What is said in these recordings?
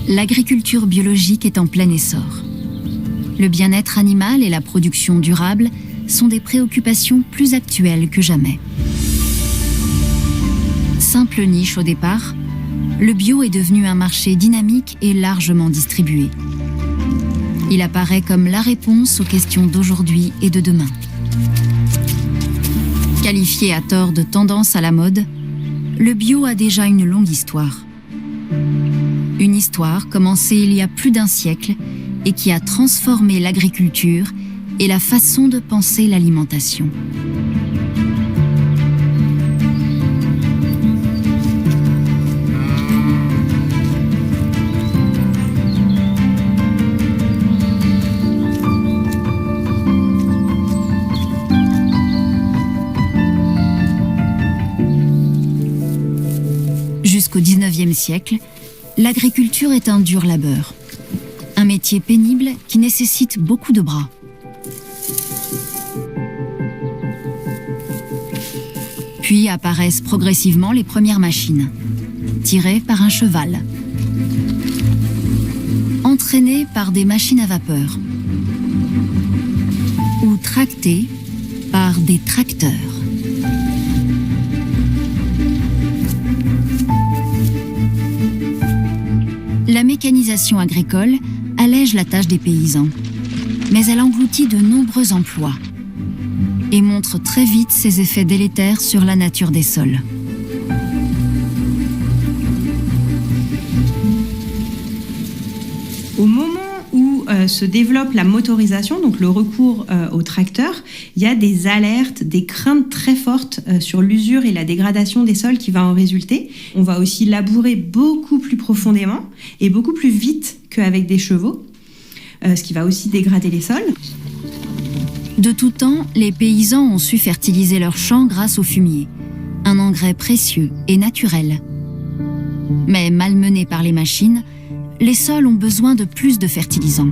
l'agriculture biologique est en plein essor. Le bien-être animal et la production durable sont des préoccupations plus actuelles que jamais. Simple niche au départ, le bio est devenu un marché dynamique et largement distribué. Il apparaît comme la réponse aux questions d'aujourd'hui et de demain. Qualifié à tort de tendance à la mode, le bio a déjà une longue histoire. Une histoire commencée il y a plus d'un siècle et qui a transformé l'agriculture et la façon de penser l'alimentation. Jusqu'au XIXe siècle, l'agriculture est un dur labeur. Un métier pénible qui nécessite beaucoup de bras. Puis apparaissent progressivement les premières machines, tirées par un cheval, entraînées par des machines à vapeur ou tractées par des tracteurs. La mécanisation agricole allège la tâche des paysans, mais elle engloutit de nombreux emplois et montre très vite ses effets délétères sur la nature des sols. Au moment où se développe la motorisation, donc le recours au tracteur, il y a des alertes, des craintes très fortes sur l'usure et la dégradation des sols qui va en résulter. On va aussi labourer beaucoup plus profondément et beaucoup plus vite qu'avec des chevaux, ce qui va aussi dégrader les sols. De tout temps, les paysans ont su fertiliser leurs champs grâce au fumier, un engrais précieux et naturel. Mais malmenés par les machines, les sols ont besoin de plus de fertilisants.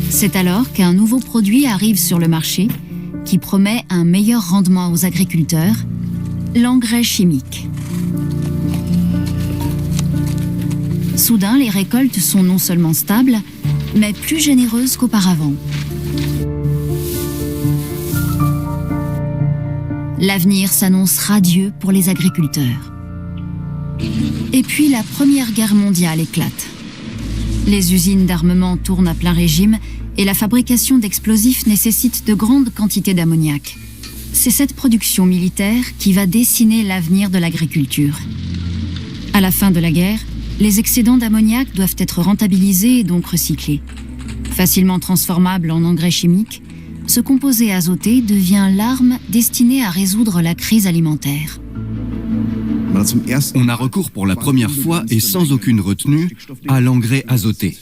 C'est alors qu'un nouveau produit arrive sur le marché qui promet un meilleur rendement aux agriculteurs, l'engrais chimique. Soudain, les récoltes sont non seulement stables, mais plus généreuses qu'auparavant. L'avenir s'annonce radieux pour les agriculteurs. Et puis la Première Guerre mondiale éclate. Les usines d'armement tournent à plein régime et la fabrication d'explosifs nécessite de grandes quantités d'ammoniac. C'est cette production militaire qui va dessiner l'avenir de l'agriculture. À la fin de la guerre, les excédents d'ammoniac doivent être rentabilisés et donc recyclés. Facilement transformable en engrais chimique, ce composé azoté devient l'arme destinée à résoudre la crise alimentaire. On a recours pour la première fois et sans aucune retenue à l'engrais azoté.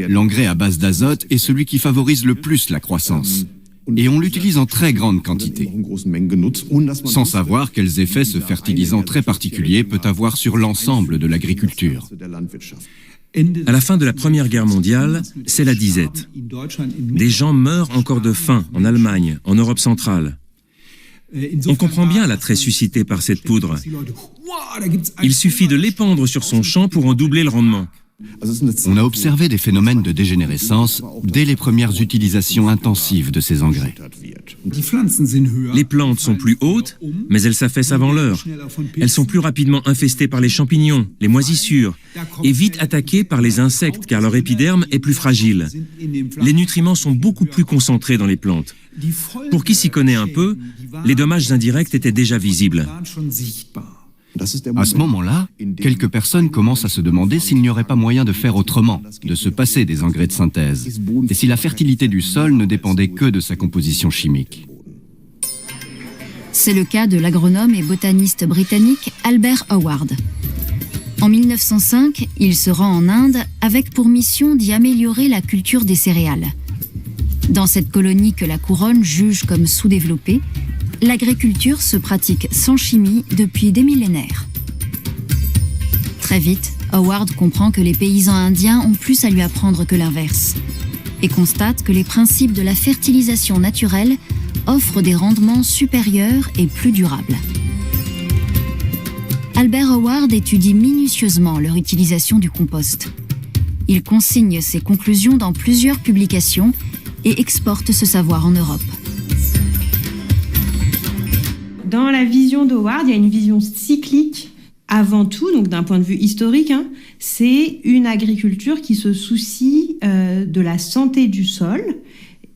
L'engrais à base d'azote est celui qui favorise le plus la croissance. Et on l'utilise en très grande quantité, sans savoir quels effets ce fertilisant très particulier peut avoir sur l'ensemble de l'agriculture. À la fin de la Première Guerre mondiale, c'est la disette. Des gens meurent encore de faim en Allemagne, en Europe centrale. On comprend bien l'attrait suscité par cette poudre. Il suffit de l'épandre sur son champ pour en doubler le rendement. On a observé des phénomènes de dégénérescence dès les premières utilisations intensives de ces engrais. Les plantes sont plus hautes, mais elles s'affaissent avant l'heure. Elles sont plus rapidement infestées par les champignons, les moisissures, et vite attaquées par les insectes car leur épiderme est plus fragile. Les nutriments sont beaucoup plus concentrés dans les plantes. Pour qui s'y connaît un peu, les dommages indirects étaient déjà visibles. À ce moment-là, quelques personnes commencent à se demander s'il n'y aurait pas moyen de faire autrement, de se passer des engrais de synthèse, et si la fertilité du sol ne dépendait que de sa composition chimique. C'est le cas de l'agronome et botaniste britannique Albert Howard. En 1905, il se rend en Inde avec pour mission d'y améliorer la culture des céréales. Dans cette colonie que la couronne juge comme sous-développée, l'agriculture se pratique sans chimie depuis des millénaires. Très vite, Howard comprend que les paysans indiens ont plus à lui apprendre que l'inverse et constate que les principes de la fertilisation naturelle offrent des rendements supérieurs et plus durables. Albert Howard étudie minutieusement leur utilisation du compost. Il consigne ses conclusions dans plusieurs publications et exporte ce savoir en Europe. Dans la vision d'Howard, il y a une vision cyclique avant tout, donc d'un point de vue historique, c'est une agriculture qui se soucie de la santé du sol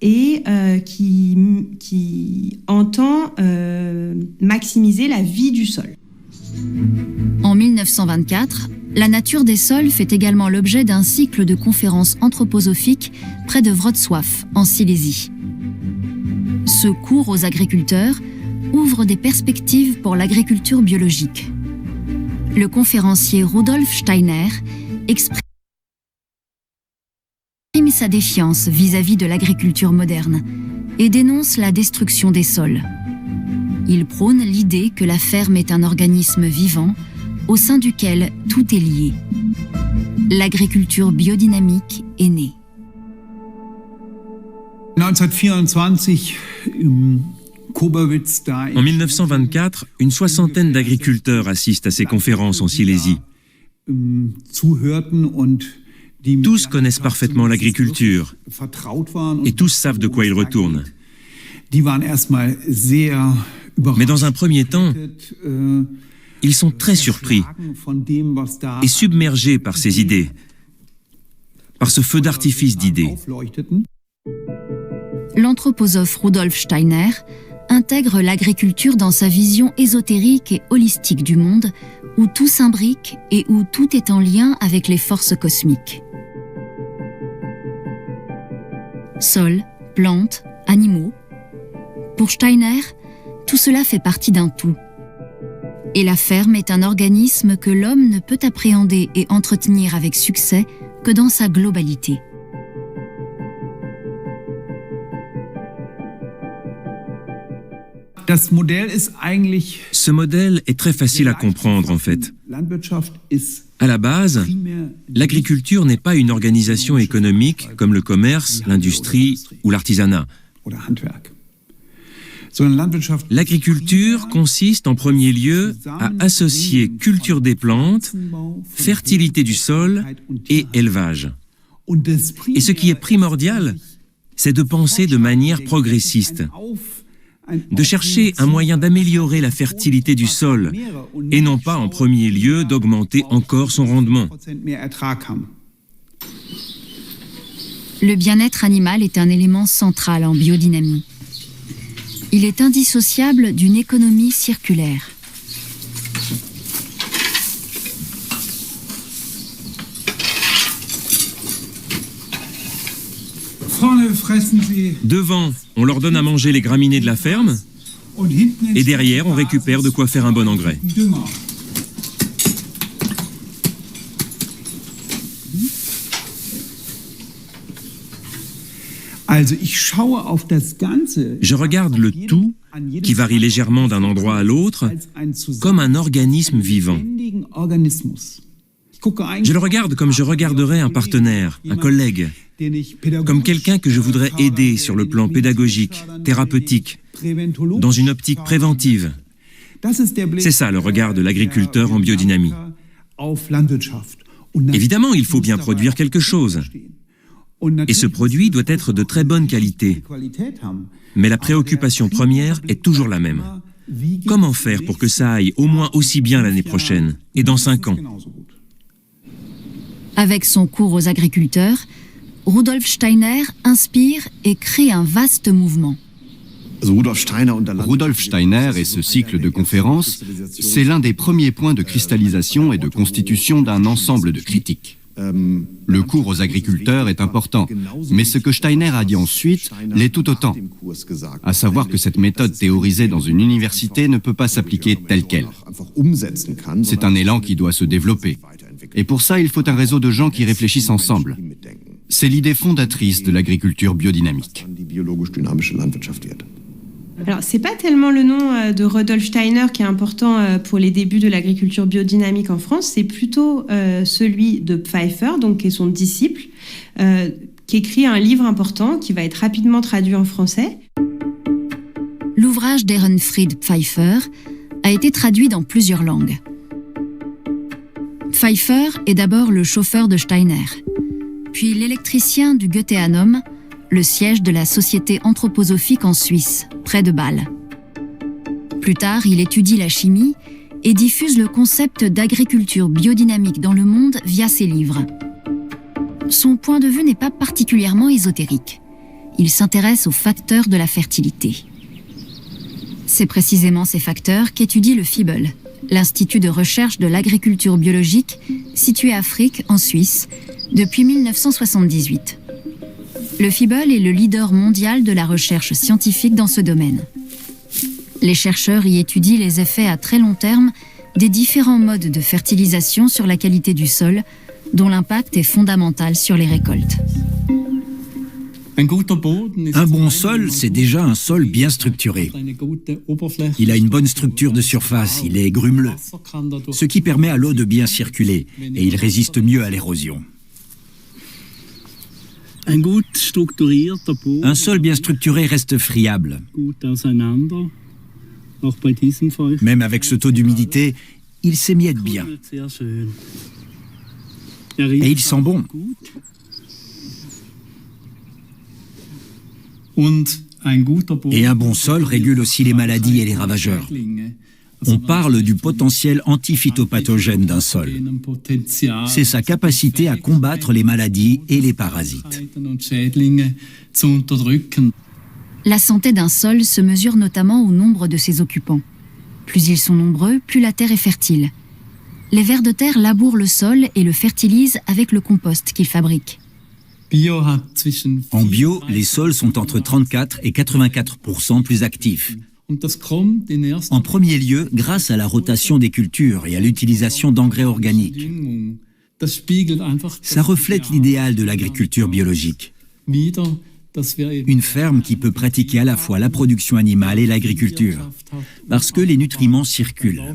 et qui entend maximiser la vie du sol. En 1924, la nature des sols fait également l'objet d'un cycle de conférences anthroposophiques près de Wrocław, en Silésie. Ce cours aux agriculteurs ouvre des perspectives pour l'agriculture biologique. Le conférencier Rudolf Steiner exprime sa défiance vis-à-vis de l'agriculture moderne et dénonce la destruction des sols. Il prône l'idée que la ferme est un organisme vivant au sein duquel tout est lié. L'agriculture biodynamique est née. En 1924, une soixantaine d'agriculteurs assistent à ces conférences en Silésie. Tous connaissent parfaitement l'agriculture et tous savent de quoi ils retournent. Mais dans un premier temps, ils sont très surpris et submergés par ces idées, par ce feu d'artifice d'idées. L'anthroposophe Rudolf Steiner intègre l'agriculture dans sa vision ésotérique et holistique du monde, où tout s'imbrique et où tout est en lien avec les forces cosmiques. Sol, plantes, animaux. Pour Steiner, tout cela fait partie d'un tout. Et la ferme est un organisme que l'homme ne peut appréhender et entretenir avec succès que dans sa globalité. Ce modèle est très facile à comprendre en fait. À la base, l'agriculture n'est pas une organisation économique comme le commerce, l'industrie ou l'artisanat. L'agriculture consiste en premier lieu à associer culture des plantes, fertilité du sol et élevage. Et ce qui est primordial, c'est de penser de manière progressiste, de chercher un moyen d'améliorer la fertilité du sol et non pas en premier lieu d'augmenter encore son rendement. Le bien-être animal est un élément central en biodynamie. Il est indissociable d'une économie circulaire. Devant, on leur donne à manger les graminées de la ferme, et derrière, on récupère de quoi faire un bon engrais. Je regarde le tout, qui varie légèrement d'un endroit à l'autre, comme un organisme vivant. Je le regarde comme je regarderais un partenaire, un collègue, comme quelqu'un que je voudrais aider sur le plan pédagogique, thérapeutique, dans une optique préventive. C'est ça le regard de l'agriculteur en biodynamie. Évidemment, il faut bien produire quelque chose. Et ce produit doit être de très bonne qualité. Mais la préoccupation première est toujours la même. Comment faire pour que ça aille au moins aussi bien l'année prochaine et dans 5 ans? Avec son cours aux agriculteurs, Rudolf Steiner inspire et crée un vaste mouvement. Rudolf Steiner et ce cycle de conférences, c'est l'un des premiers points de cristallisation et de constitution d'un ensemble de critiques. Le cours aux agriculteurs est important, mais ce que Steiner a dit ensuite l'est tout autant, à savoir que cette méthode théorisée dans une université ne peut pas s'appliquer telle qu'elle. C'est un élan qui doit se développer. Et pour ça, il faut un réseau de gens qui réfléchissent ensemble. C'est l'idée fondatrice de l'agriculture biodynamique. Alors, c'est pas tellement le nom de Rudolf Steiner qui est important pour les débuts de l'agriculture biodynamique en France, c'est plutôt celui de Pfeiffer, donc qui est son disciple, qui écrit un livre important qui va être rapidement traduit en français. L'ouvrage d'Ehrenfried Pfeiffer a été traduit dans plusieurs langues. Pfeiffer est d'abord le chauffeur de Steiner, puis l'électricien du Goetheanum, le siège de la Société anthroposophique en Suisse, près de Bâle. Plus tard, il étudie la chimie et diffuse le concept d'agriculture biodynamique dans le monde via ses livres. Son point de vue n'est pas particulièrement ésotérique. Il s'intéresse aux facteurs de la fertilité. C'est précisément ces facteurs qu'étudie le FIBEL, l'Institut de recherche de l'agriculture biologique, situé à Frick, en Suisse, depuis 1978. Le FIBEL est le leader mondial de la recherche scientifique dans ce domaine. Les chercheurs y étudient les effets à très long terme des différents modes de fertilisation sur la qualité du sol, dont l'impact est fondamental sur les récoltes. Un bon sol, c'est déjà un sol bien structuré. Il a une bonne structure de surface, il est grumeleux, ce qui permet à l'eau de bien circuler et il résiste mieux à l'érosion. Un sol bien structuré reste friable. Même avec ce taux d'humidité, il s'émiette bien. Et il sent bon. Et un bon sol régule aussi les maladies et les ravageurs. On parle du potentiel antiphytopathogène d'un sol. C'est sa capacité à combattre les maladies et les parasites. La santé d'un sol se mesure notamment au nombre de ses occupants. Plus ils sont nombreux, plus la terre est fertile. Les vers de terre labourent le sol et le fertilisent avec le compost qu'ils fabriquent. En bio, les sols sont entre 34 et 84% plus actifs. En premier lieu, grâce à la rotation des cultures et à l'utilisation d'engrais organiques. Ça reflète l'idéal de l'agriculture biologique. Une ferme qui peut pratiquer à la fois la production animale et l'agriculture, parce que les nutriments circulent.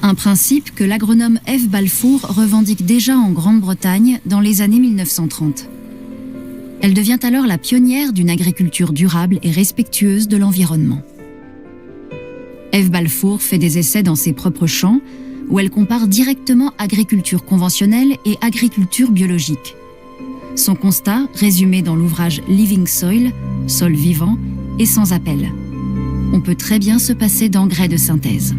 Un principe que l'agronome F. Balfour revendique déjà en Grande-Bretagne dans les années 1930. Elle devient alors la pionnière d'une agriculture durable et respectueuse de l'environnement. F. Balfour fait des essais dans ses propres champs où elle compare directement agriculture conventionnelle et agriculture biologique. Son constat, résumé dans l'ouvrage Living Soil, Sol vivant, est sans appel. On peut très bien se passer d'engrais de synthèse.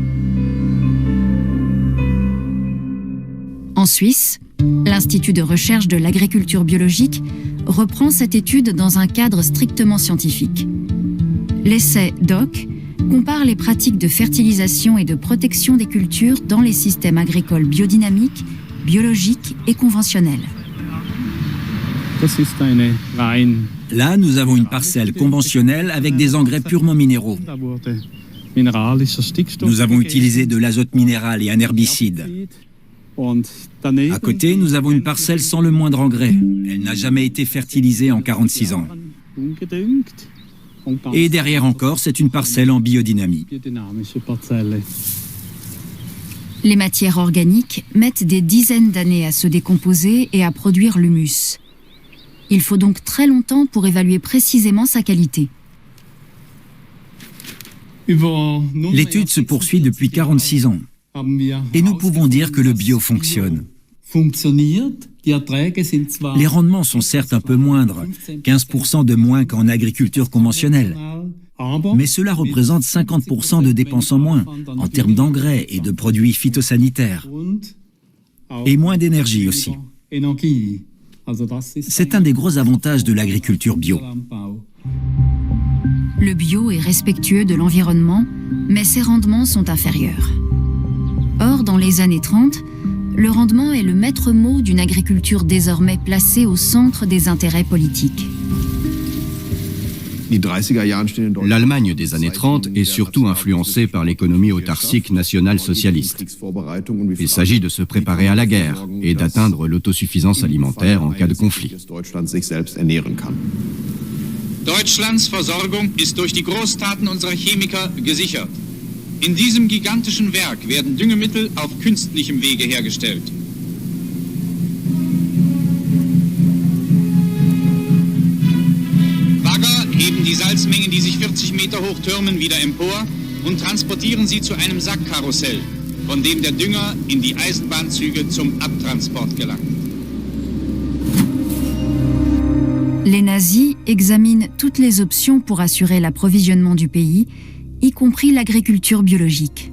En Suisse, l'Institut de recherche de l'agriculture biologique reprend cette étude dans un cadre strictement scientifique. L'essai DOC compare les pratiques de fertilisation et de protection des cultures dans les systèmes agricoles biodynamiques, biologiques et conventionnels. Là, nous avons une parcelle conventionnelle avec des engrais purement minéraux. Nous avons utilisé de l'azote minéral et un herbicide. À côté, nous avons une parcelle sans le moindre engrais. Elle n'a jamais été fertilisée en 46 ans. Et derrière encore, c'est une parcelle en biodynamie. Les matières organiques mettent des dizaines d'années à se décomposer et à produire l'humus. Il faut donc très longtemps pour évaluer précisément sa qualité. L'étude se poursuit depuis 46 ans. Et nous pouvons dire que le bio fonctionne. Les rendements sont certes un peu moindres, 15% de moins qu'en agriculture conventionnelle. Mais cela représente 50% de dépenses en moins, en termes d'engrais et de produits phytosanitaires. Et moins d'énergie aussi. C'est un des gros avantages de l'agriculture bio. Le bio est respectueux de l'environnement, mais ses rendements sont inférieurs. Or, dans les années 30, le rendement est le maître mot d'une agriculture désormais placée au centre des intérêts politiques. L'Allemagne des années 30 est surtout influencée par l'économie autarcique nationale-socialiste. Il s'agit de se préparer à la guerre et d'atteindre l'autosuffisance alimentaire en cas de conflit. Deutschlands Versorgung ist durch die Großtaten unserer Chemiker gesichert. In diesem gigantischen Werk werden Düngemittel auf künstlichem Wege hergestellt. Bagger heben die Salzmengen, die sich 40 Meter hoch türmen, wieder empor und transportieren sie zu einem Sackkarussell. von dem der Dünger in die Eisenbahnzüge zum Abtransport gelangt. Les nazis examinent toutes les options pour assurer l'approvisionnement du pays, y compris l'agriculture biologique.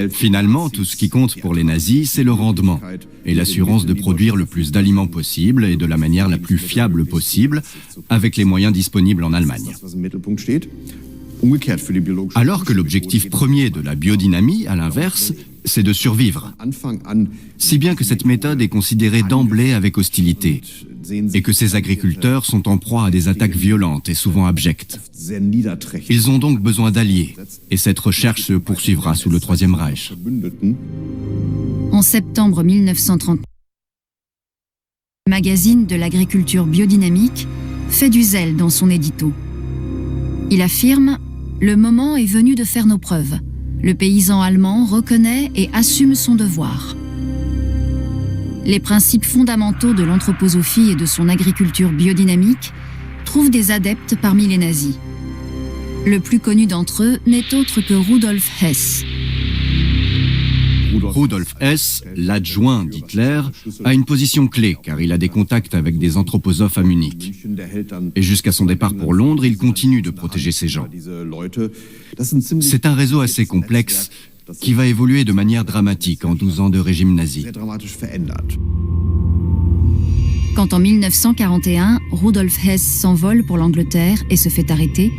Finalement, tout ce qui compte pour les nazis, c'est le rendement et l'assurance de produire le plus d'aliments possible et de la manière la plus fiable possible avec les moyens disponibles en Allemagne. Alors que l'objectif premier de la biodynamie, à l'inverse, c'est de survivre. Si bien que cette méthode est considérée d'emblée avec hostilité et que ces agriculteurs sont en proie à des attaques violentes et souvent abjectes. Ils ont donc besoin d'alliés et cette recherche se poursuivra sous le Troisième Reich. En septembre 1939, le magazine de l'agriculture biodynamique fait du zèle dans son édito. Il affirme « Le moment est venu de faire nos preuves. Le paysan allemand reconnaît et assume son devoir. » Les principes fondamentaux de l'anthroposophie et de son agriculture biodynamique trouvent des adeptes parmi les nazis. Le plus connu d'entre eux n'est autre que Rudolf Hess. Rudolf Hess, l'adjoint d'Hitler, a une position clé car il a des contacts avec des anthroposophes à Munich. Et jusqu'à son départ pour Londres, il continue de protéger ces gens. C'est un réseau assez complexe qui va évoluer de manière dramatique en 12 ans de régime nazi. Quand en 1941, Rudolf Hess s'envole pour l'Angleterre et se fait arrêter,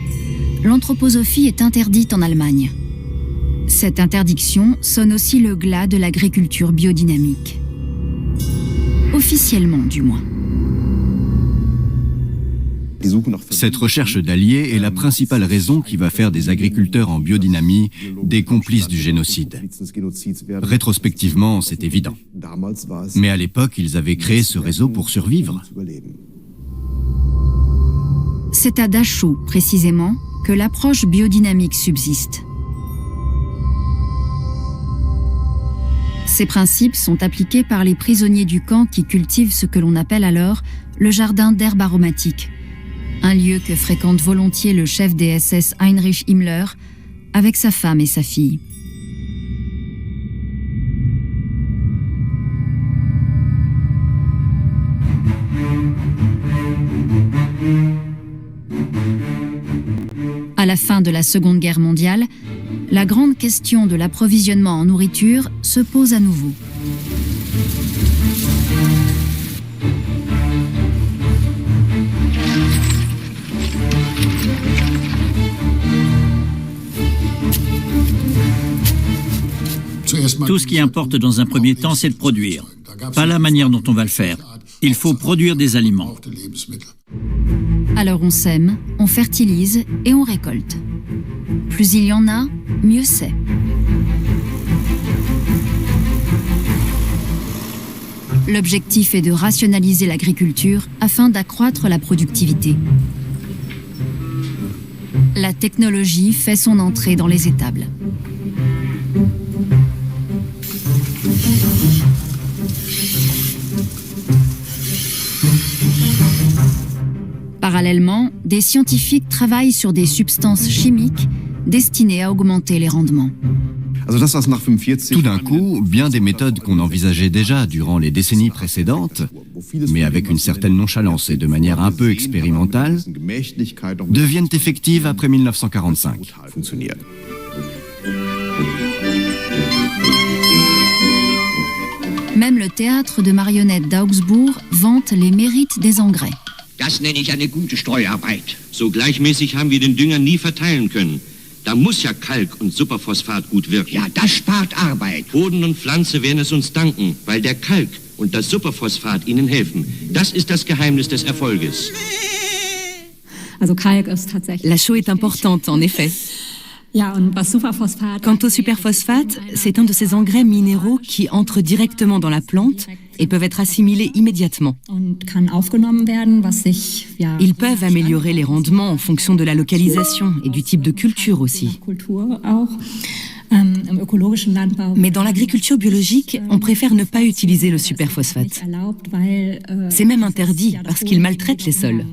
l'anthroposophie est interdite en Allemagne. Cette interdiction sonne aussi le glas de l'agriculture biodynamique. Officiellement, du moins. Cette recherche d'alliés est la principale raison qui va faire des agriculteurs en biodynamie des complices du génocide. Rétrospectivement, c'est évident. Mais à l'époque, ils avaient créé ce réseau pour survivre. C'est à Dachau, précisément, que l'approche biodynamique subsiste. Ces principes sont appliqués par les prisonniers du camp qui cultivent ce que l'on appelle alors le jardin d'herbes aromatiques, un lieu que fréquente volontiers le chef des SS Heinrich Himmler avec sa femme et sa fille. À la fin de la Seconde Guerre mondiale, la grande question de l'approvisionnement en nourriture se pose à nouveau. Tout ce qui importe dans un premier temps, c'est de produire. Pas la manière dont on va le faire. Il faut produire des aliments. Alors on sème, on fertilise et on récolte. Plus il y en a, mieux c'est. L'objectif est de rationaliser l'agriculture afin d'accroître la productivité. La technologie fait son entrée dans les étables. Parallèlement, des scientifiques travaillent sur des substances chimiques destinées à augmenter les rendements. Tout d'un coup, bien des méthodes qu'on envisageait déjà durant les décennies précédentes, mais avec une certaine nonchalance et de manière un peu expérimentale, deviennent effectives après 1945. Même le théâtre de marionnettes d'Augsbourg vante les mérites des engrais. Das nenne ich eine gute Streuarbeit. So gleichmäßig haben wir den Dünger nie verteilen können. Da muss ja Kalk und Superphosphat gut wirken. Ja, das spart Arbeit. Boden und Pflanze werden es uns danken, weil der Kalk und das Superphosphat ihnen helfen. Das ist das Geheimnis des Erfolges. La chaux est importante, en effet. Quant au superphosphate, c'est un de ces engrais minéraux qui entrent directement dans la plante et peuvent être assimilés immédiatement. Ils peuvent améliorer les rendements en fonction de la localisation et du type de culture aussi. Mais dans l'agriculture biologique, on préfère ne pas utiliser le superphosphate. C'est même interdit parce qu'il maltraite les sols.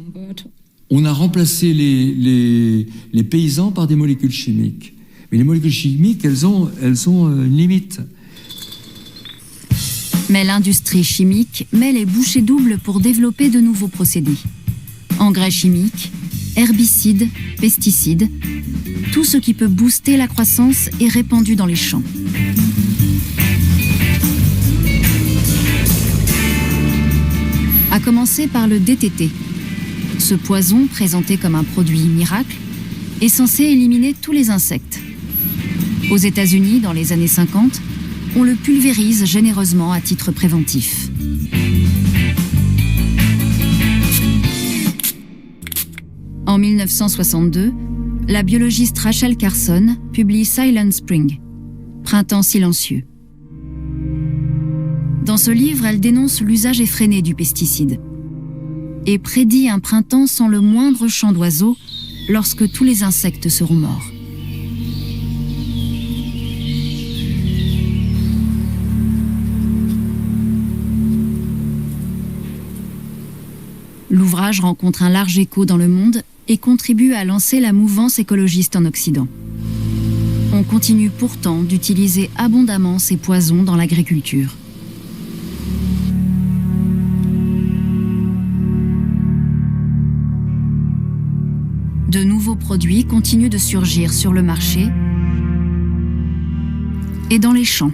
On a remplacé les paysans par des molécules chimiques. Mais les molécules chimiques, elles ont une limite. Mais l'industrie chimique met les bouchées doubles pour développer de nouveaux procédés. Engrais chimiques, herbicides, pesticides, tout ce qui peut booster la croissance est répandu dans les champs. À commencer par le DDT. Ce poison, présenté comme un produit miracle, est censé éliminer tous les insectes. Aux États-Unis, dans les années 50, on le pulvérise généreusement à titre préventif. En 1962, la biologiste Rachel Carson publie Silent Spring, Printemps silencieux. Dans ce livre, elle dénonce l'usage effréné du pesticide et prédit un printemps sans le moindre chant d'oiseaux lorsque tous les insectes seront morts. L'ouvrage rencontre un large écho dans le monde et contribue à lancer la mouvance écologiste en Occident. On continue pourtant d'utiliser abondamment ces poisons dans l'agriculture. De nouveaux produits continuent de surgir sur le marché et dans les champs.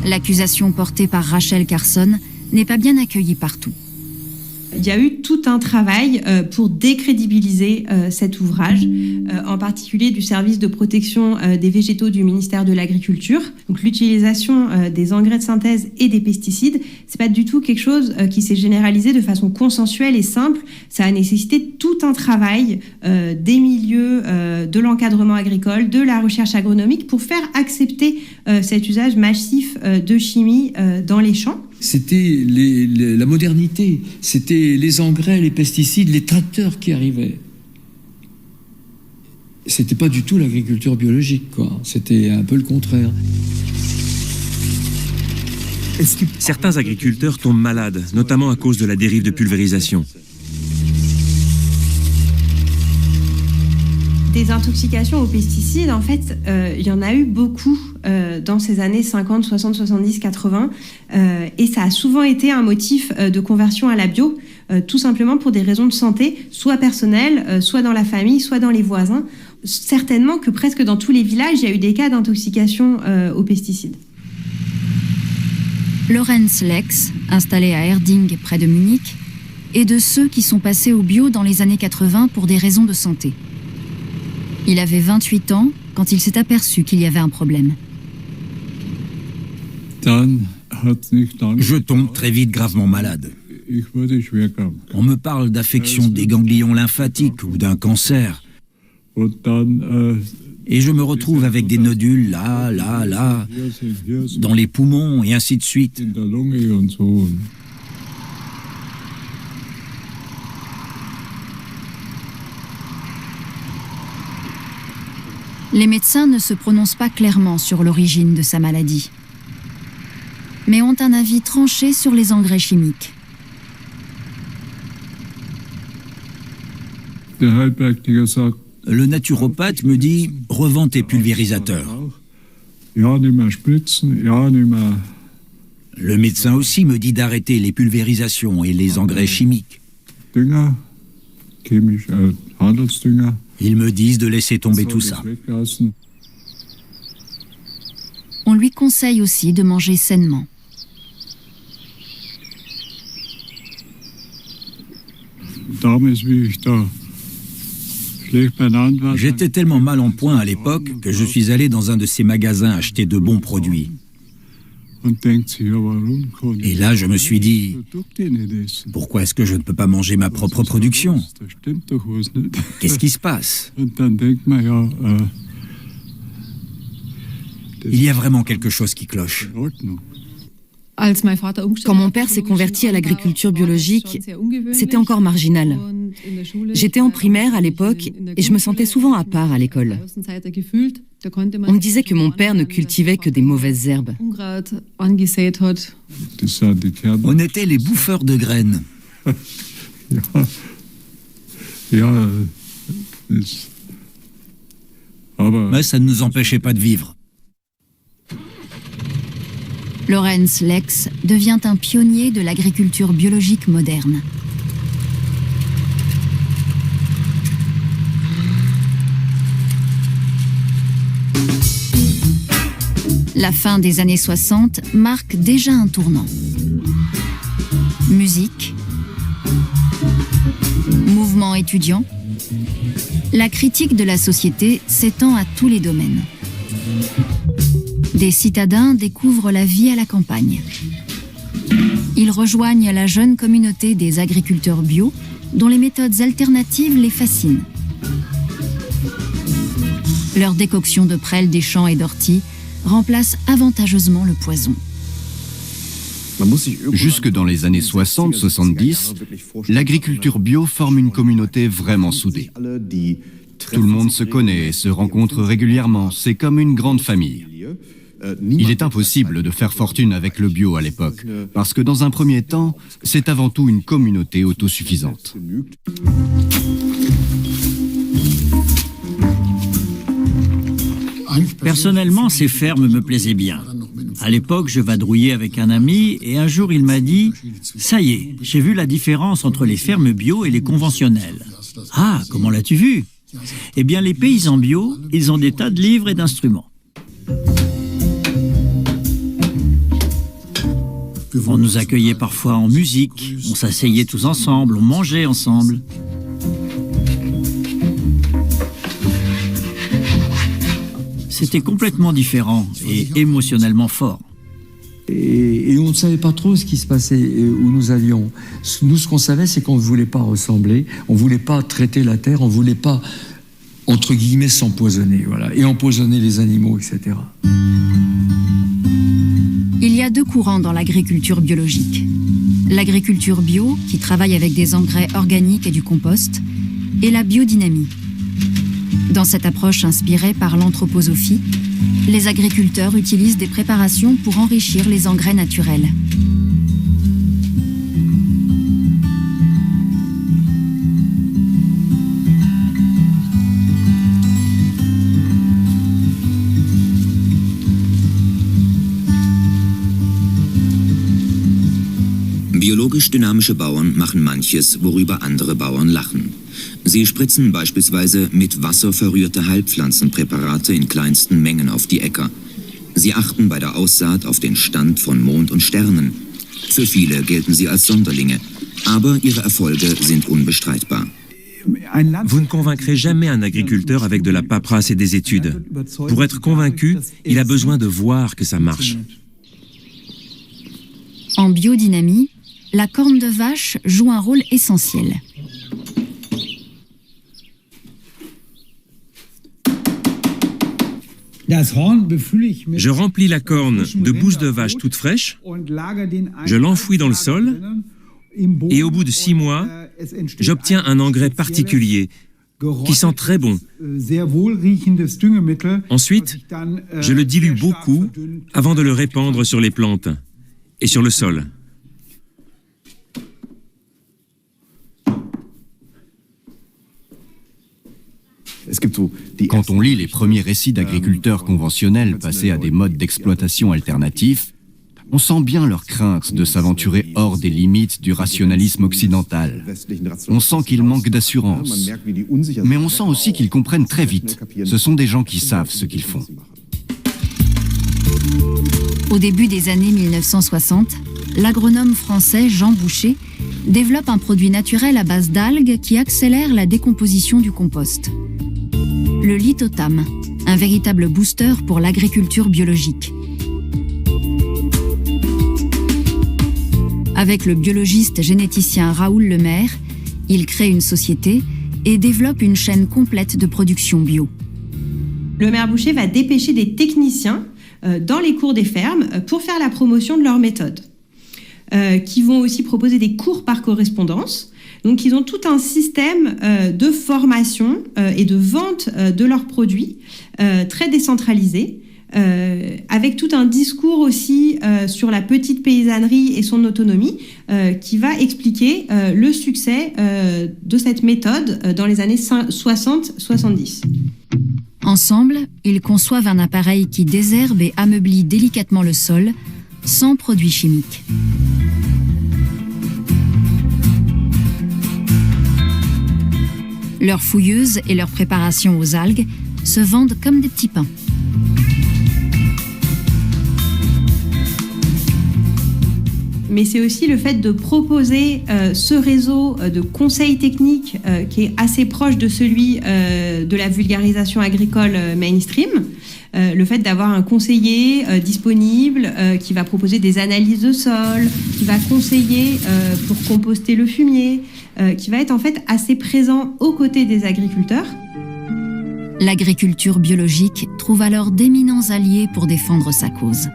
L'accusation portée par Rachel Carson n'est pas bien accueillie partout. Il y a eu tout un travail pour décrédibiliser cet ouvrage, en particulier du service de protection des végétaux du ministère de l'Agriculture. Donc l'utilisation des engrais de synthèse et des pesticides, c'est pas du tout quelque chose qui s'est généralisé de façon consensuelle et simple. Ça a nécessité tout un travail des milieux, de l'encadrement agricole, de la recherche agronomique pour faire accepter cet usage massif de chimie dans les champs. C'était la modernité, c'était les engrais, les pesticides, les tracteurs qui arrivaient. C'était pas du tout l'agriculture biologique, quoi. C'était un peu le contraire. Certains agriculteurs tombent malades, notamment à cause de la dérive de pulvérisation. Des intoxications aux pesticides, en fait, il y en a eu beaucoup dans ces années 50, 60, 70, 80. Et ça a souvent été un motif de conversion à la bio, tout simplement pour des raisons de santé, soit personnelles, soit dans la famille, soit dans les voisins. Certainement que presque dans tous les villages, il y a eu des cas d'intoxication aux pesticides. Lorenz Lex, installé à Erding, près de Munich, est de ceux qui sont passés au bio dans les années 80 pour des raisons de santé. Il avait 28 ans quand il s'est aperçu qu'il y avait un problème. Je tombe très vite gravement malade. On me parle d'affection des ganglions lymphatiques ou d'un cancer. Et je me retrouve avec des nodules là, dans les poumons et ainsi de suite. Les médecins ne se prononcent pas clairement sur l'origine de sa maladie, mais ont un avis tranché sur les engrais chimiques. Le naturopathe me dit « revends tes pulvérisateurs ». Le médecin aussi me dit d'arrêter les pulvérisations et les engrais chimiques. Ils me disent de laisser tomber tout ça. On lui conseille aussi de manger sainement. J'étais tellement mal en point à l'époque que je suis allé dans un de ces magasins acheter de bons produits. Et là, je me suis dit, pourquoi est-ce que je ne peux pas manger ma propre production? Qu'est-ce qui se passe? Il y a vraiment quelque chose qui cloche. Quand mon père s'est converti à l'agriculture biologique, c'était encore marginal. J'étais en primaire à l'époque et je me sentais souvent à part à l'école. On me disait que mon père ne cultivait que des mauvaises herbes. On était les bouffeurs de graines. Mais ça ne nous empêchait pas de vivre. Lorenz Lex devient un pionnier de l'agriculture biologique moderne. La fin des années 60 marque déjà un tournant. Musique, mouvement étudiant, la critique de la société s'étend à tous les domaines. Des citadins découvrent la vie à la campagne. Ils rejoignent la jeune communauté des agriculteurs bio, dont les méthodes alternatives les fascinent. Leur décoction de prêle des champs et d'orties remplace avantageusement le poison. Jusque dans les années 60-70, l'agriculture bio forme une communauté vraiment soudée. Tout le monde se connaît et se rencontre régulièrement, c'est comme une grande famille. Il est impossible de faire fortune avec le bio à l'époque, parce que dans un premier temps, c'est avant tout une communauté autosuffisante. Personnellement, ces fermes me plaisaient bien. À l'époque, je vadrouillais avec un ami et un jour il m'a dit « Ça y est, j'ai vu la différence entre les fermes bio et les conventionnelles. »« Ah, comment l'as-tu vu ?» Eh bien, les paysans bio, ils ont des tas de livres et d'instruments. On nous accueillait parfois en musique, on s'asseyait tous ensemble, on mangeait ensemble. C'était complètement différent et émotionnellement fort. Et on ne savait pas trop ce qui se passait, où nous allions. Nous, ce qu'on savait, c'est qu'on ne voulait pas ressembler, on ne voulait pas traiter la terre, on ne voulait pas, entre guillemets, s'empoisonner, voilà, et empoisonner les animaux, etc. Il y a deux courants dans l'agriculture biologique. L'agriculture bio, qui travaille avec des engrais organiques et du compost, et la biodynamie. Dans cette approche inspirée par l'anthroposophie, les agriculteurs utilisent des préparations pour enrichir les engrais naturels. Biologisch dynamische Bauern machen manches, worüber andere Bauern lachen. Sie spritzen beispielsweise mit Wasser verrührte Heilpflanzenpräparate in kleinsten Mengen auf die Äcker. Sie achten bei der Aussaat auf den Stand von Mond und Sternen. Für viele gelten sie als Sonderlinge, aber ihre Erfolge sind unbestreitbar. Vous ne convaincrez jamais un agriculteur avec de la paperasse et des études. Pour être convaincu, il a besoin de voir que ça marche. En biodynamie, la corne de vache joue un rôle essentiel. Je remplis la corne de bouse de vache toute fraîche, je l'enfouis dans le sol et au bout de 6 mois, j'obtiens un engrais particulier qui sent très bon. Ensuite, je le dilue beaucoup avant de le répandre sur les plantes et sur le sol. Quand on lit les premiers récits d'agriculteurs conventionnels passés à des modes d'exploitation alternatifs, on sent bien leur crainte de s'aventurer hors des limites du rationalisme occidental. On sent qu'ils manquent d'assurance. Mais on sent aussi qu'ils comprennent très vite. Ce sont des gens qui savent ce qu'ils font. Au début des années 1960, l'agronome français Jean Boucher développe un produit naturel à base d'algues qui accélère la décomposition du compost. Le lithotam, un véritable booster pour l'agriculture biologique. Avec le biologiste généticien Raoul Lemaire, il crée une société et développe une chaîne complète de production bio. Lemaire Boucher va dépêcher des techniciens dans les cours des fermes pour faire la promotion de leur méthode, qui vont aussi proposer des cours par correspondance. Donc, ils ont tout un système de formation et de vente de leurs produits très décentralisé, avec tout un discours aussi sur la petite paysannerie et son autonomie, qui va expliquer le succès de cette méthode dans les années 60-70. Ensemble, ils conçoivent un appareil qui désherbe et ameublit délicatement le sol, sans produits chimiques. Leurs fouilleuses et leurs préparations aux algues se vendent comme des petits pains. Mais c'est aussi le fait de proposer ce réseau de conseils techniques qui est assez proche de celui de la vulgarisation agricole mainstream. Le fait d'avoir un conseiller disponible qui va proposer des analyses de sol, qui va conseiller pour composter le fumier, qui va être en fait assez présent aux côtés des agriculteurs. L'agriculture biologique trouve alors d'éminents alliés pour défendre sa cause.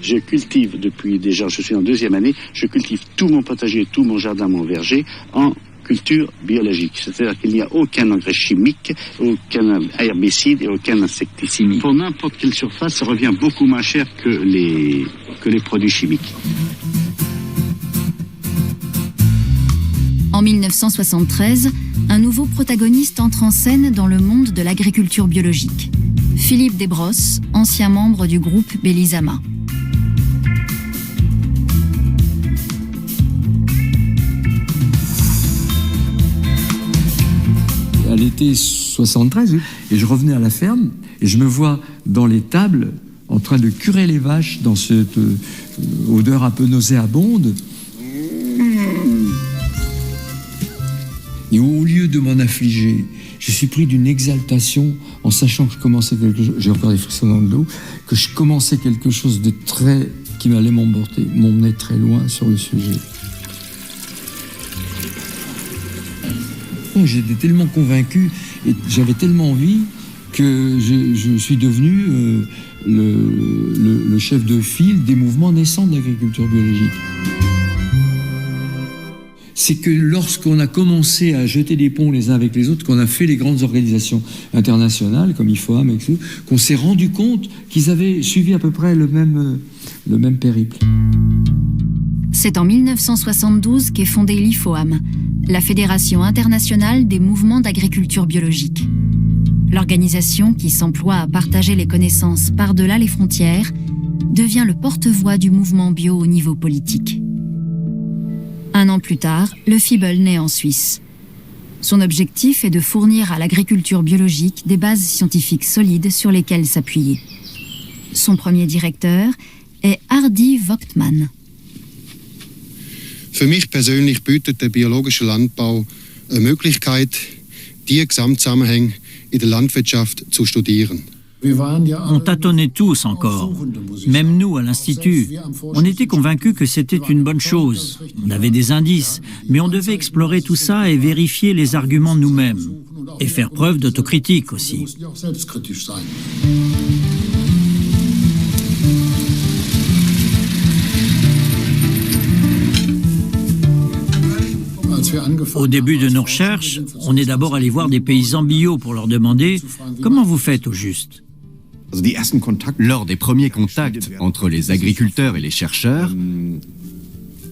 Je cultive depuis déjà, je suis en 2e année, je cultive tout mon potager, tout mon jardin, mon verger en culture biologique. C'est-à-dire qu'il n'y a aucun engrais chimique, aucun herbicide et aucun insecticide. Pour n'importe quelle surface, ça revient beaucoup moins cher que les produits chimiques. En 1973, un nouveau protagoniste entre en scène dans le monde de l'agriculture biologique. Philippe Desbrosses, ancien membre du groupe Belizama. À l'été 73, et je revenais à la ferme, et je me vois dans les tables en train de curer les vaches dans cette odeur un peu nauséabonde. Et au lieu de m'en affliger, je suis pris d'une exaltation en sachant que je commençais quelque chose, j'ai encore des frissons dans le dos, que je commençais quelque chose de très, qui m'allait m'emmener très loin sur le sujet. J'étais tellement convaincu et j'avais tellement envie que je suis devenu le chef de file des mouvements naissants de l'agriculture biologique. C'est que lorsqu'on a commencé à jeter des ponts les uns avec les autres, qu'on a fait les grandes organisations internationales comme IFOAM, etc., qu'on s'est rendu compte qu'ils avaient suivi à peu près le même périple. C'est en 1972 qu'est fondée l'IFOAM, la Fédération internationale des mouvements d'agriculture biologique. L'organisation, qui s'emploie à partager les connaissances par-delà les frontières, devient le porte-voix du mouvement bio au niveau politique. Un an plus tard, le FIBEL naît en Suisse. Son objectif est de fournir à l'agriculture biologique des bases scientifiques solides sur lesquelles s'appuyer. Son premier directeur est Hardy Vogtmann. Für mich persönlich bietet der biologische Landbau eine Möglichkeit, die Gesamtzusammenhänge in der Landwirtschaft zu studieren. On tâtonnait tous encore, même nous à l'Institut. On était convaincus que c'était une bonne chose. On avait des indices, mais on devait explorer tout ça et vérifier les arguments nous-mêmes. Et faire preuve d'autocritique aussi. Au début de nos recherches, on est d'abord allé voir des paysans bio pour leur demander « Comment vous faites au juste ?» Lors des premiers contacts entre les agriculteurs et les chercheurs,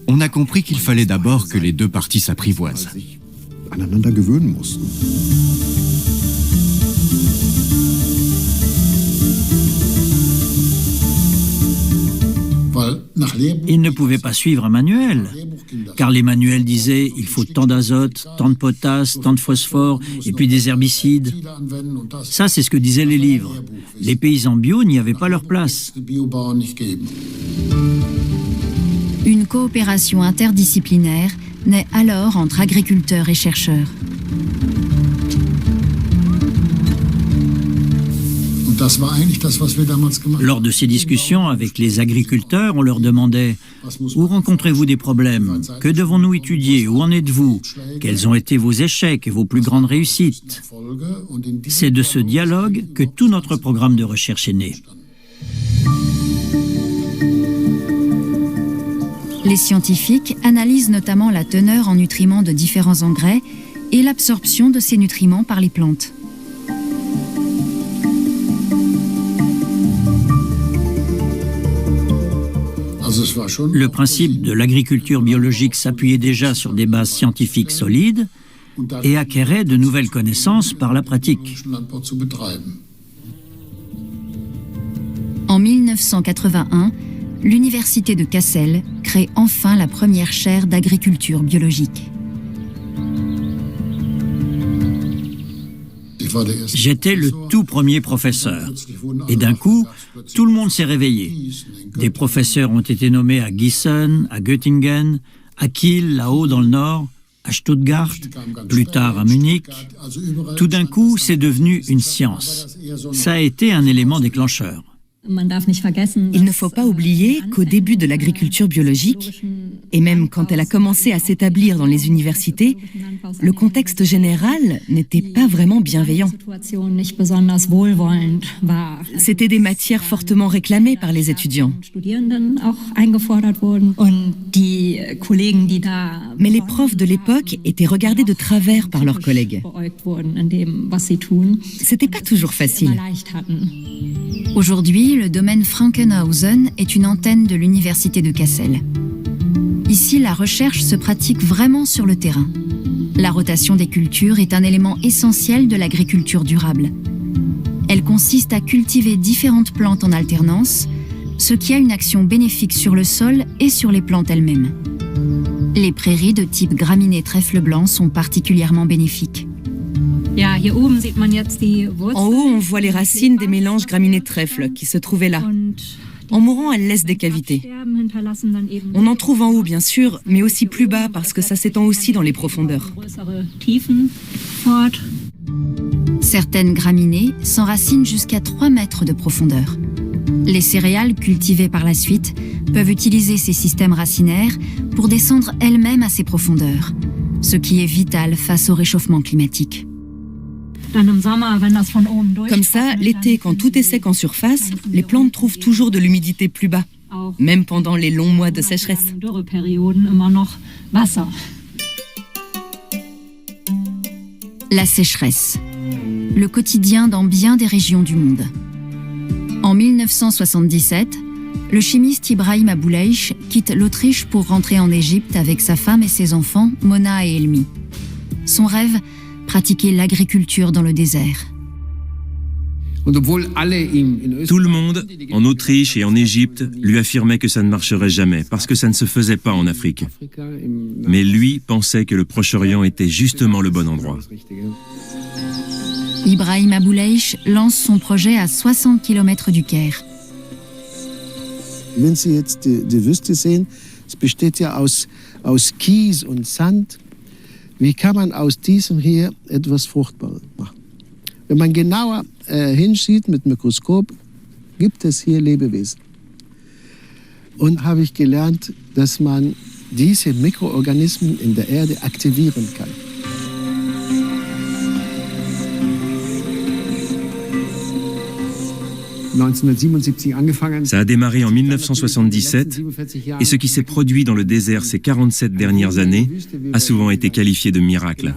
on a compris qu'il fallait d'abord que les deux parties s'apprivoisent. Ils ne pouvaient pas suivre un manuel, car les manuels disaient il faut tant d'azote, tant de potasse, tant de phosphore, et puis des herbicides. Ça, c'est ce que disaient les livres. Les paysans bio n'y avaient pas leur place. Une coopération interdisciplinaire naît alors entre agriculteurs et chercheurs. Lors de ces discussions avec les agriculteurs, on leur demandait « Où rencontrez-vous des problèmes? Que devons-nous étudier? Où en êtes-vous? Quels ont été vos échecs et vos plus grandes réussites ?» C'est de ce dialogue que tout notre programme de recherche est né. Les scientifiques analysent notamment la teneur en nutriments de différents engrais et l'absorption de ces nutriments par les plantes. Le principe de l'agriculture biologique s'appuyait déjà sur des bases scientifiques solides et acquérait de nouvelles connaissances par la pratique. En 1981, l'université de Kassel crée enfin la première chaire d'agriculture biologique. J'étais le tout premier professeur. Et d'un coup, tout le monde s'est réveillé. Des professeurs ont été nommés à Gießen, à Göttingen, à Kiel, là-haut dans le nord, à Stuttgart, plus tard à Munich. Tout d'un coup, c'est devenu une science. Ça a été un élément déclencheur. Il ne faut pas oublier qu'au début de l'agriculture biologique, et même quand elle a commencé à s'établir dans les universités, le contexte général n'était pas vraiment bienveillant. C'était des matières fortement réclamées par les étudiants. Mais les profs de l'époque étaient regardés de travers par leurs collègues. C'était pas toujours facile. Aujourd'hui, le domaine Frankenhausen est une antenne de l'université de Kassel. Ici, la recherche se pratique vraiment sur le terrain. La rotation des cultures est un élément essentiel de l'agriculture durable. Elle consiste à cultiver différentes plantes en alternance, ce qui a une action bénéfique sur le sol et sur les plantes elles-mêmes. Les prairies de type graminées trèfle blanc sont particulièrement bénéfiques. En haut, on voit les racines des mélanges graminées trèfle qui se trouvaient là. En mourant, elles laissent des cavités. On en trouve en haut, bien sûr, mais aussi plus bas parce que ça s'étend aussi dans les profondeurs. Certaines graminées s'enracinent jusqu'à 3 mètres de profondeur. Les céréales cultivées par la suite peuvent utiliser ces systèmes racinaires pour descendre elles-mêmes à ces profondeurs, ce qui est vital face au réchauffement climatique. Comme ça, l'été, quand tout est sec en surface, les plantes trouvent toujours de l'humidité plus bas, même pendant les longs mois de sécheresse. La sécheresse, le quotidien dans bien des régions du monde. En 1977, le chimiste Ibrahim Aboulaish quitte l'Autriche pour rentrer en Égypte avec sa femme et ses enfants, Mona et Elmi. Son rêve, pratiquer l'agriculture dans le désert. Tout le monde, en Autriche et en Égypte, lui affirmait que ça ne marcherait jamais, parce que ça ne se faisait pas en Afrique. Mais lui pensait que le Proche-Orient était justement le bon endroit. Ibrahim Aboulaish lance son projet à 60 km du Caire. Wenn Sie jetzt die Wüste sehen, es besteht ja aus Kies und Sand. Wie kann man aus diesem hier etwas Fruchtbares machen? Wenn man genauer hinsieht mit Mikroskop, gibt es hier Lebewesen. Und habe ich gelernt, dass man diese Mikroorganismen in der Erde aktivieren kann. Ça a démarré en 1977 et ce qui s'est produit dans le désert ces 47 dernières années a souvent été qualifié de miracle.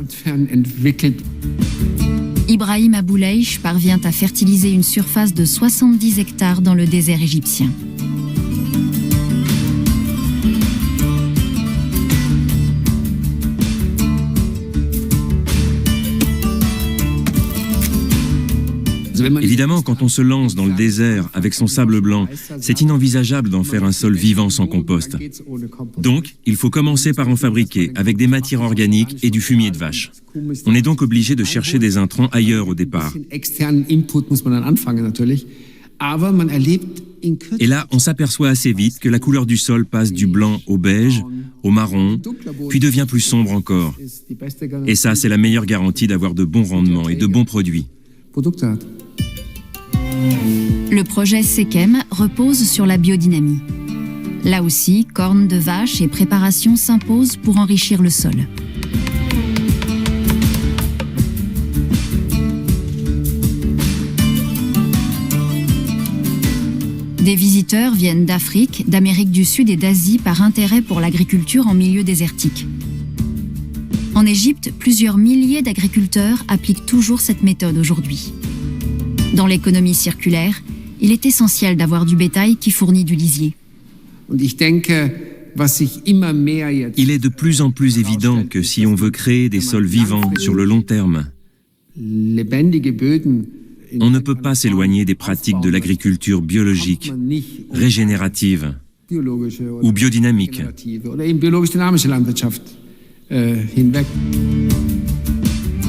Ibrahim Aboulaish parvient à fertiliser une surface de 70 hectares dans le désert égyptien. Évidemment, quand on se lance dans le désert avec son sable blanc, c'est inenvisageable d'en faire un sol vivant sans compost. Donc, il faut commencer par en fabriquer avec des matières organiques et du fumier de vache. On est donc obligé de chercher des intrants ailleurs au départ. Et là, on s'aperçoit assez vite que la couleur du sol passe du blanc au beige, au marron, puis devient plus sombre encore. Et ça, c'est la meilleure garantie d'avoir de bons rendements et de bons produits. Le projet SECEM repose sur la biodynamie. Là aussi, cornes de vache et préparation s'imposent pour enrichir le sol. Des visiteurs viennent d'Afrique, d'Amérique du Sud et d'Asie par intérêt pour l'agriculture en milieu désertique. En Égypte, plusieurs milliers d'agriculteurs appliquent toujours cette méthode aujourd'hui. Dans l'économie circulaire, il est essentiel d'avoir du bétail qui fournit du lisier. Il est de plus en plus évident que si on veut créer des sols vivants sur le long terme, on ne peut pas s'éloigner des pratiques de l'agriculture biologique, régénérative ou biodynamique.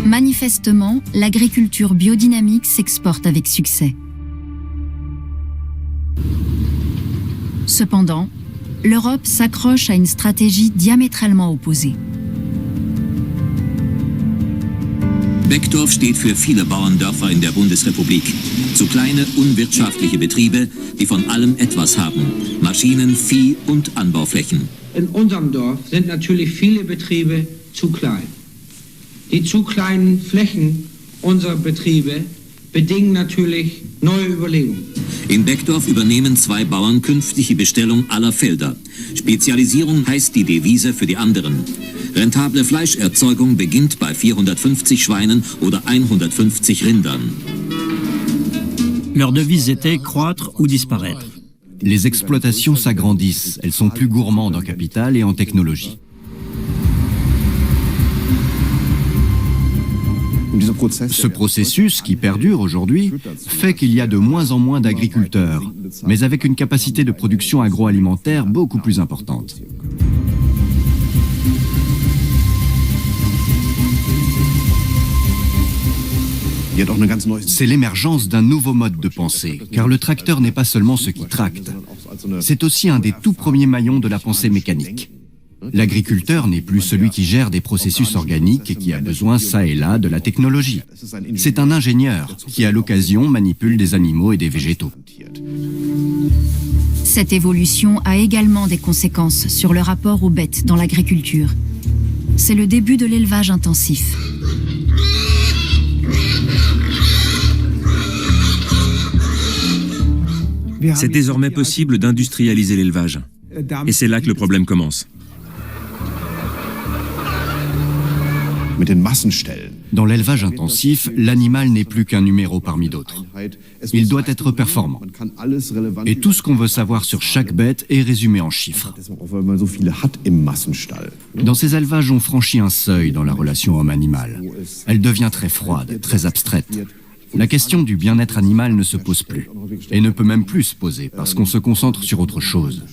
Manifestement, l'agriculture biodynamique s'exporte avec succès. Cependant, l'Europe s'accroche à une stratégie diamétralement opposée. Beckdorf steht für viele Bauerndörfer in der Bundesrepublik. Zu kleine, unwirtschaftliche Betriebe, die von allem etwas haben. Maschinen, Vieh und Anbauflächen. In unserem Dorf sind natürlich viele Betriebe zu klein. Die zu kleinen Flächen unserer Betriebe bedingen natürlich neue Überlegungen. In Beckdorf übernehmen 2 Bauern künftig die Bestellung aller Felder. Spezialisierung heißt die Devise für die anderen. Rentable Fleischerzeugung beginnt bei 450 Schweinen oder 150 Rindern. Leur devise était croître ou disparaître. Les exploitations s'agrandissent, elles sont plus gourmandes en capital et en technologie. Ce processus, qui perdure aujourd'hui, fait qu'il y a de moins en moins d'agriculteurs, mais avec une capacité de production agroalimentaire beaucoup plus importante. C'est l'émergence d'un nouveau mode de pensée, car le tracteur n'est pas seulement ce qui tracte, c'est aussi un des tout premiers maillons de la pensée mécanique. L'agriculteur n'est plus celui qui gère des processus organiques et qui a besoin, ça et là, de la technologie. C'est un ingénieur qui, à l'occasion, manipule des animaux et des végétaux. Cette évolution a également des conséquences sur le rapport aux bêtes dans l'agriculture. C'est le début de l'élevage intensif. C'est désormais possible d'industrialiser l'élevage. Et c'est là que le problème commence. Dans l'élevage intensif, l'animal n'est plus qu'un numéro parmi d'autres. Il doit être performant. Et tout ce qu'on veut savoir sur chaque bête est résumé en chiffres. Dans ces élevages, on franchit un seuil dans la relation homme-animal. Elle devient très froide, très abstraite. La question du bien-être animal ne se pose plus. Et ne peut même plus se poser parce qu'on se concentre sur autre chose.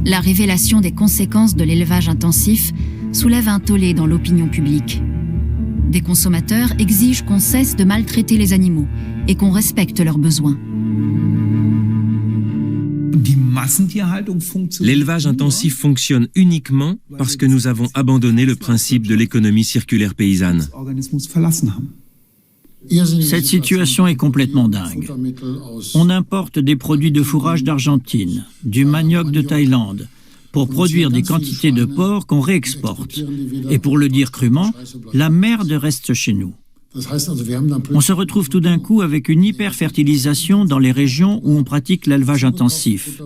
La révélation des conséquences de l'élevage intensif soulève un tollé dans l'opinion publique. Des consommateurs exigent qu'on cesse de maltraiter les animaux et qu'on respecte leurs besoins. L'élevage intensif fonctionne uniquement parce que nous avons abandonné le principe de l'économie circulaire paysanne. Cette situation est complètement dingue. On importe des produits de fourrage d'Argentine, du manioc de Thaïlande, pour produire des quantités de porc qu'on réexporte. Et pour le dire crûment, la merde reste chez nous. On se retrouve tout d'un coup avec une hyperfertilisation dans les régions où on pratique l'élevage intensif.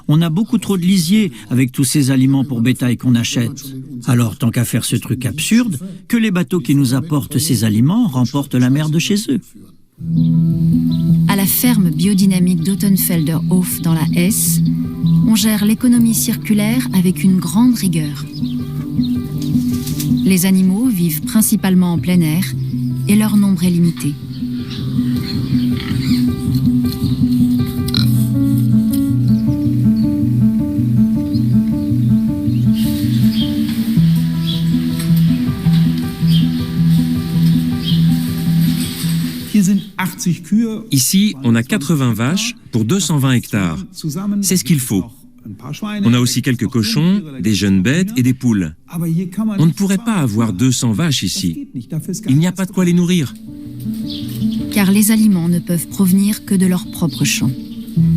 On a beaucoup trop de lisier avec tous ces aliments pour bétail qu'on achète. Alors, tant qu'à faire ce truc absurde, que les bateaux qui nous apportent ces aliments remportent la merde chez eux. À la ferme biodynamique d'Ottenfelder Hof dans la Hesse, on gère l'économie circulaire avec une grande rigueur. Les animaux vivent principalement en plein air et leur nombre est limité. Ici, on a 80 vaches pour 220 hectares. C'est ce qu'il faut. On a aussi quelques cochons, des jeunes bêtes et des poules. On ne pourrait pas avoir 200 vaches ici. Il n'y a pas de quoi les nourrir. car les aliments ne peuvent provenir que de leurs propres champs.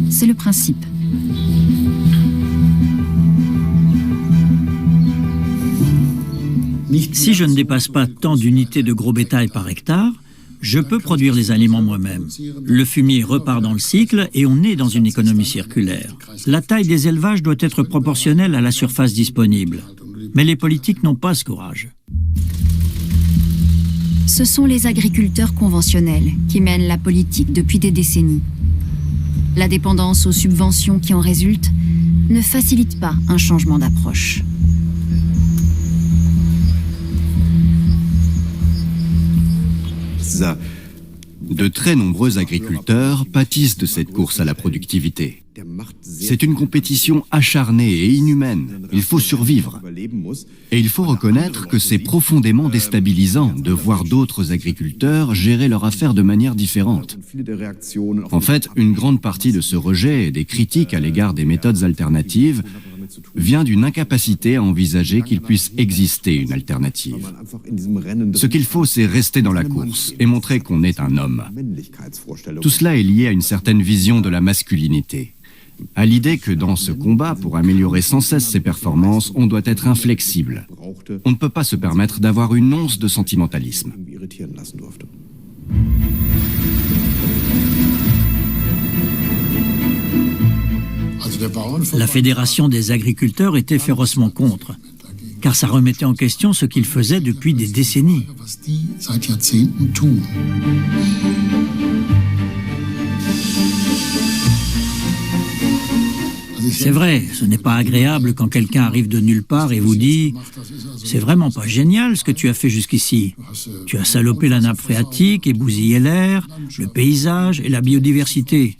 C'est le principe. Si je ne dépasse pas tant d'unités de gros bétail par hectare, je peux produire les aliments moi-même. Le fumier repart dans le cycle et on est dans une économie circulaire. La taille des élevages doit être proportionnelle à la surface disponible. Mais les politiques n'ont pas ce courage. Ce sont les agriculteurs conventionnels qui mènent la politique depuis des décennies. La dépendance aux subventions qui en résultent ne facilite pas un changement d'approche. De très nombreux agriculteurs pâtissent de cette course à la productivité. C'est une compétition acharnée et inhumaine. Il faut survivre. Et il faut reconnaître que c'est profondément déstabilisant de voir d'autres agriculteurs gérer leur affaire de manière différente. En fait, une grande partie de ce rejet et des critiques à l'égard des méthodes alternatives vient d'une incapacité à envisager qu'il puisse exister une alternative. Ce qu'il faut, c'est rester dans la course et montrer qu'on est un homme. Tout cela est lié à une certaine vision de la masculinité, à l'idée que dans ce combat, pour améliorer sans cesse ses performances, on doit être inflexible. On ne peut pas se permettre d'avoir une once de sentimentalisme. La Fédération des agriculteurs était férocement contre, car ça remettait en question ce qu'ils faisaient depuis des décennies. C'est vrai, ce n'est pas agréable quand quelqu'un arrive de nulle part et vous dit « C'est vraiment pas génial ce que tu as fait jusqu'ici. Tu as salopé la nappe phréatique et bousillé l'air, le paysage et la biodiversité. »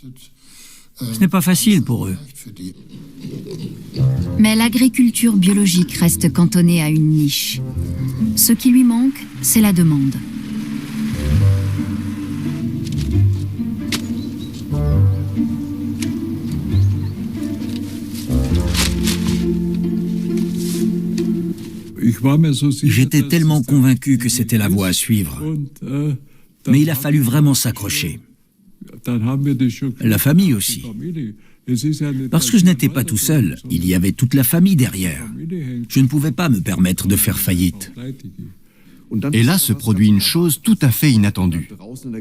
Ce n'est pas facile pour eux. Mais l'agriculture biologique reste cantonnée à une niche. Ce qui lui manque, c'est la demande. J'étais tellement convaincu que c'était la voie à suivre. Mais il a fallu vraiment s'accrocher. La famille aussi. Parce que je n'étais pas tout seul, il y avait toute la famille derrière. Je ne pouvais pas me permettre de faire faillite. Et là se produit une chose tout à fait inattendue.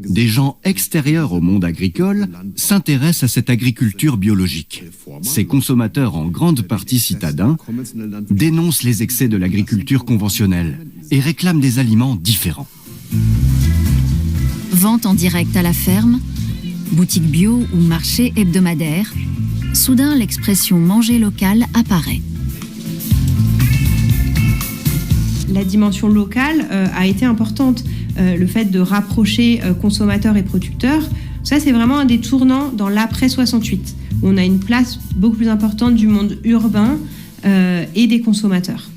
Des gens extérieurs au monde agricole s'intéressent à cette agriculture biologique. Ces consommateurs, en grande partie citadins, dénoncent les excès de l'agriculture conventionnelle et réclament des aliments différents. Vente en direct à la ferme, boutique bio ou marché hebdomadaire, soudain l'expression « manger local » apparaît. La dimension locale a été importante. Le fait de rapprocher consommateurs et producteurs, ça c'est vraiment un des tournants dans l'après-68. Où on a une place beaucoup plus importante du monde urbain et des consommateurs.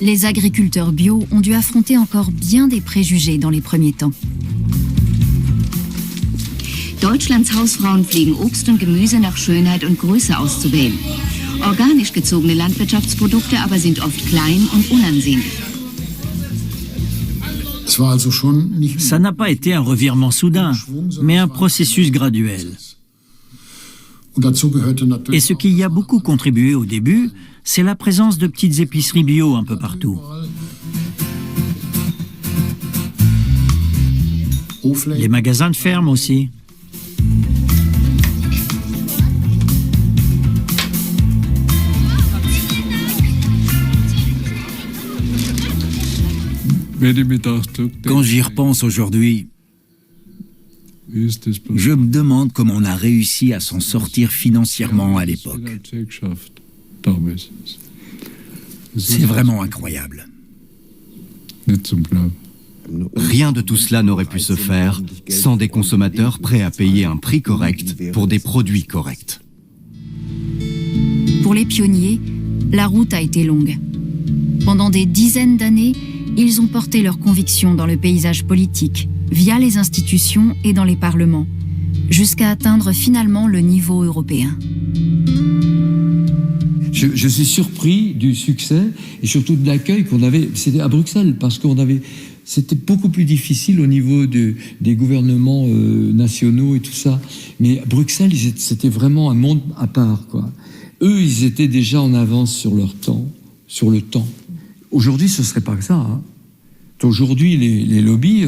Les agriculteurs bio ont dû affronter encore bien des préjugés dans les premiers temps. Deutschlands Hausfrauen pflegen Obst und Gemüse nach Schönheit und Größe auszuwählen. Organisch gezogene Landwirtschaftsprodukte aber sind oft klein und unansehnlich. Ça n'a pas été un revirement soudain, mais un processus graduel. Et ce qui y a beaucoup contribué au début, c'est la présence de petites épiceries bio un peu partout. Les magasins de ferme aussi. Quand j'y repense aujourd'hui, je me demande comment on a réussi à s'en sortir financièrement à l'époque. C'est vraiment incroyable. Rien de tout cela n'aurait pu se faire sans des consommateurs prêts à payer un prix correct pour des produits corrects. Pour les pionniers, la route a été longue. Pendant des dizaines d'années, ils ont porté leurs convictions dans le paysage politique, via les institutions et dans les parlements, jusqu'à atteindre finalement le niveau européen. Je suis surpris du succès et surtout de l'accueil qu'on avait. C'était à Bruxelles, parce qu'on avait C'était beaucoup plus difficile au niveau des gouvernements nationaux et tout ça. Mais Bruxelles, c'était vraiment un monde à part, quoi. Eux, ils étaient déjà en avance sur leur temps, sur le temps. Aujourd'hui, ce serait pas que ça, hein. Aujourd'hui, les lobbies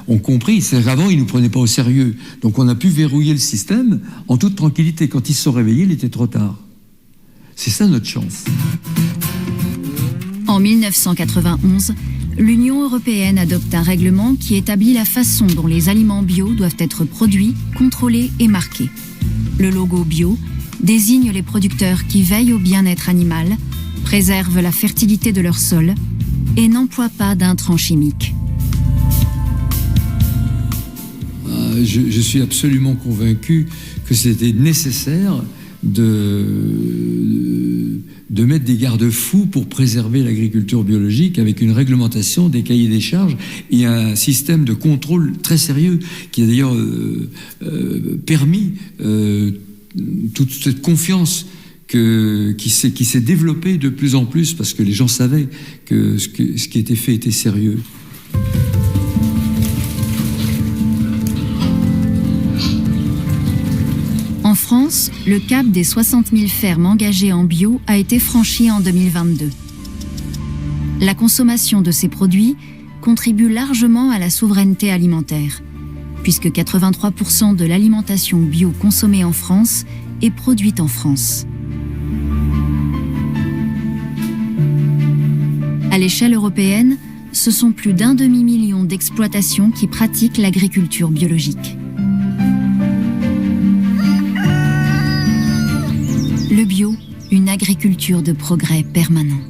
ont compris. C'est qu'avant, ils ne nous prenaient pas au sérieux. Donc on a pu verrouiller le système en toute tranquillité. Quand ils se sont réveillés, il était trop tard. C'est ça notre chance. En 1991, l'Union européenne adopte un règlement qui établit la façon dont les aliments bio doivent être produits, contrôlés et marqués. Le logo bio désigne les producteurs qui veillent au bien-être animal, préservent la fertilité de leur sol et n'emploient pas d'intrants chimiques. Je suis absolument convaincu que c'était nécessaire de mettre des garde-fous pour préserver l'agriculture biologique avec une réglementation des cahiers des charges et un système de contrôle très sérieux qui a d'ailleurs permis toute cette confiance qui s'est développée de plus en plus parce que les gens savaient que ce qui était fait était sérieux. En France, le cap des 60 000 fermes engagées en bio a été franchi en 2022. La consommation de ces produits contribue largement à la souveraineté alimentaire, puisque 83% de l'alimentation bio consommée en France est produite en France. À l'échelle européenne, ce sont plus d'1 demi-million d'exploitations qui pratiquent l'agriculture biologique. Le bio, une agriculture de progrès permanent.